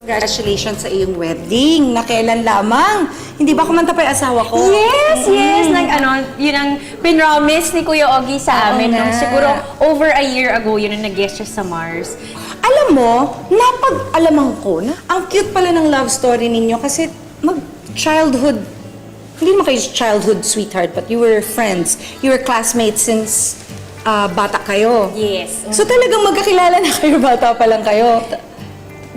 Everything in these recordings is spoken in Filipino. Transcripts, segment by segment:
Congratulations sa iyong wedding. Na kailan lamang? Hindi ba kumanta pa yung asawa ko? Yes! Yun ang pinromise ni Kuya Ogie sa amin. Nung siguro over a year ago, yun ang nag-guest siya sa Mars. Alam mo, napag-alaman ko na ang cute pala ng love story ninyo kasi mag-childhood, hindi naman kayo childhood sweetheart, but you were friends. You were classmates since bata kayo. Yes. So talagang magkakilala na kayo, bata pa lang kayo.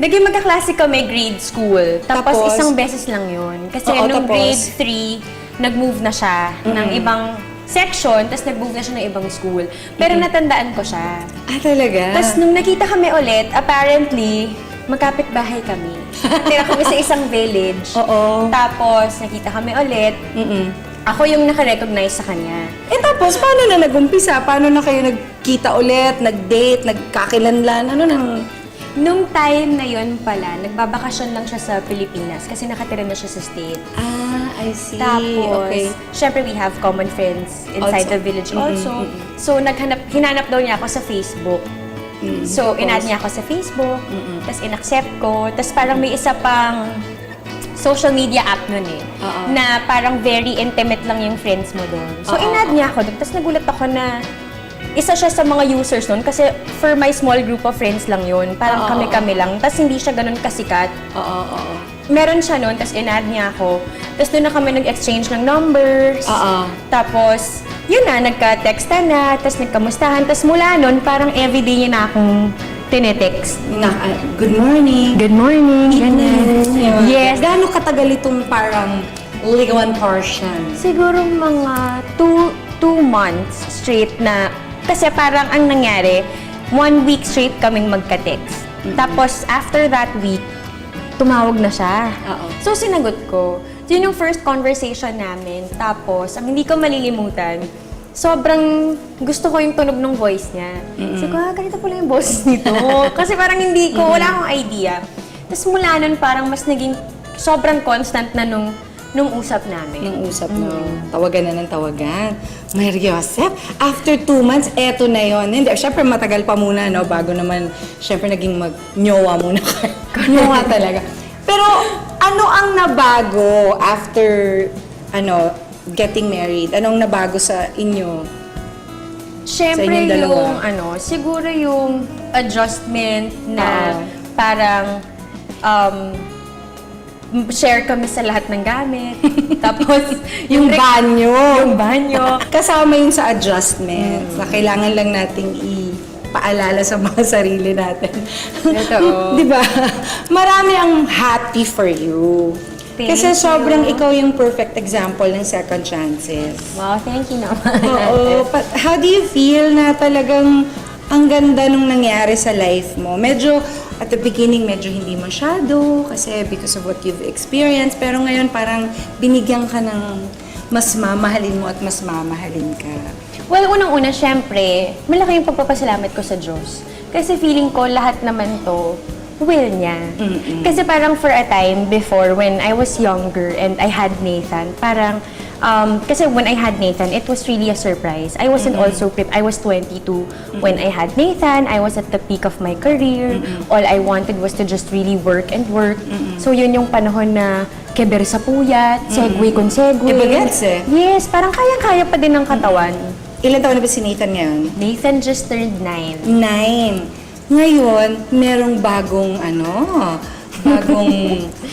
Naging magkaklase kami grade school. Tapos isang beses lang yun. Kasi nung grade 3, nag-move na siya ng ibang section, tapos nag-move na siya ng ibang school. Pero natandaan ko siya. Ah, talaga? Tapos nung nakita kami ulit, apparently, magkapit-bahay kami. Tira kami sa isang village. Oo. Tapos nakita kami ulit. Ako yung nakarecognize sa kanya. Eh tapos, paano na nag-umpisa? Paano na kayo nagkita ulit, nag-date, nagkakilanlan? Ano nang... Nung time na yun pala, nagbabakasyon lang siya sa Pilipinas kasi nakatira na siya sa state. Ah, I see. Tapos, okay. syempre we have common friends inside Also. the village also. So, hinanap daw niya ako sa Facebook. So, in-add niya ako sa Facebook, tapos in-accept ko, tapos parang may isa pang social media app nun eh, na parang very intimate lang yung friends mo doon. So, in-add niya ako doon, tapos nagulat ako na isa siya sa mga users nun kasi for my small group of friends lang yun. Parang kami-kami lang. Tapos hindi siya ganun kasikat. Meron siya nun, tapos in-add niya ako. Tapos doon na kami nag-exchange ng numbers. Tapos, yun na, nagka-textan na, tapos nagkamustahan. Tapos mula nun, parang everyday niya na akong tinetext. Good morning. Good morning. Ganun. Yes. Gaano katagal itong parang ligawan portion? Siguro mga 2 months straight na. Kasi parang ang nangyari, 1 week straight kaming magka-text. Tapos, after that week, tumawag na siya. So, sinagot ko. Yun yung first conversation namin. Tapos, ang hindi ko malilimutan, sobrang gusto ko yung tunog ng voice niya. Sabi ko, ganito pala yung boses nito. Kasi parang hindi ko, wala akong idea. Tapos mula nun, parang mas naging sobrang constant na nung usap namin. Nung usap no. Tawagan na ng tawagan. Mary Joseph, after 2 months, eto na yon. Hindi, syempre matagal pa muna, no? Bago naman, syempre naging mag-nyowa muna kayo. Nyowa talaga. Pero, ano ang nabago after, getting married? Anong nabago sa inyo? Syempre yung, siguro yung adjustment na parang, share kami sa lahat ng gamit. Tapos, yung banyo. Yung banyo. Kasama yun sa adjustment. Na kailangan lang nating ipaalala sa mga sarili natin. Totoo. Di ba? Marami ang happy for you. Kasi sobrang ikaw yung perfect example ng second chances. Wow, thank you naman. Oo. But how do you feel na talagang ang ganda nung nangyari sa life mo? Medyo, at the beginning, medyo hindi masyado kasi because of what you've experienced. Pero ngayon, parang binigyan ka ng mas mamahalin mo at mas mamahalin ka. Well, unang-una, syempre, malaki yung pagpapasalamat ko sa Diyos. Kasi feeling ko lahat naman to will niya. Kasi parang for a time before, when I was younger and I had Nathan, parang kasi when I had Nathan, it was really a surprise. I wasn't also prepared. I was 22 when I had Nathan. I was at the peak of my career. All I wanted was to just really work and work. So yun yung panahon na keber sa puyat, segway kung segway. Ibagets eh. Yes, parang kaya-kaya pa din ng katawan. Ilan taon na ba si Nathan ngayon? Nathan just turned 9. 9. Ngayon, merong bagong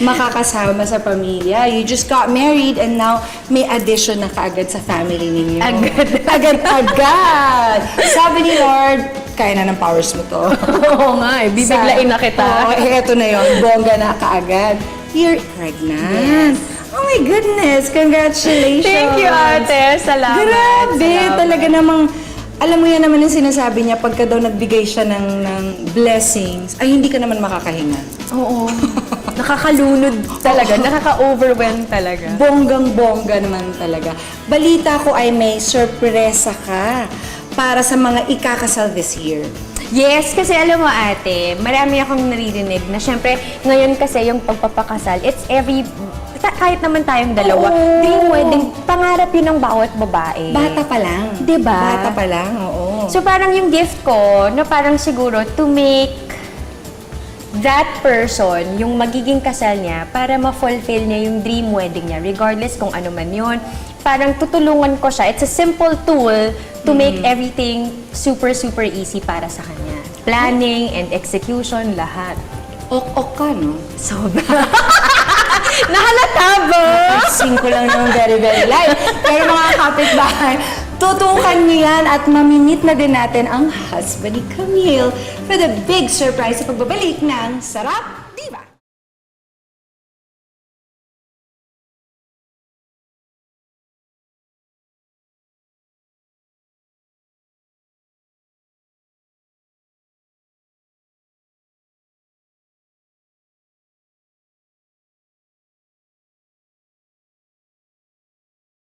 makakasama sa pamilya. You just got married and now may addition na kaagad sa family ninyo. Agad-agad! Sabi ni Lord, kaya na ng powers mo to. Oo nga eh, bibiglain na kita. Oo, eto na yun, bongga na kaagad. You're pregnant. Yes. Oh my goodness, congratulations! Thank you, ate. Salamat. Grabe, Salamat. talaga namang, alam mo yan naman yung sinasabi niya, pagka daw nagbigay siya ng blessings, ay hindi ka naman makakahinga. Oo. Nakakalunod talaga, nakaka-overwhelm talaga. Bonggang-bongga naman talaga. Balita ko ay may sorpresa ka para sa mga ikakasal this year. Yes, kasi alam mo ate, marami akong naririnig na syempre, ngayon kasi yung pagpapakasal, it's kahit naman tayong dalawa, dream wedding, pangarap yun ng bawat babae. Bata pa lang. Diba? Bata pa lang, oo. So parang yung gift ko, na parang siguro to make that person, yung magiging kasal niya, para ma-fulfill niya yung dream wedding niya, regardless kung ano man yun. Parang tutulungan ko siya. It's a simple tool to make everything super, super easy para sa kanya. Planning and execution, lahat. Ok-ok ka, no? Sobra. Nahalata ba? Sing ko lang naman very, very light. Pero mga kapitbahay, tutukan niyo yan at mamimit na din natin ang husband ni Camille for the big surprise sa pagbabalik ng Sarap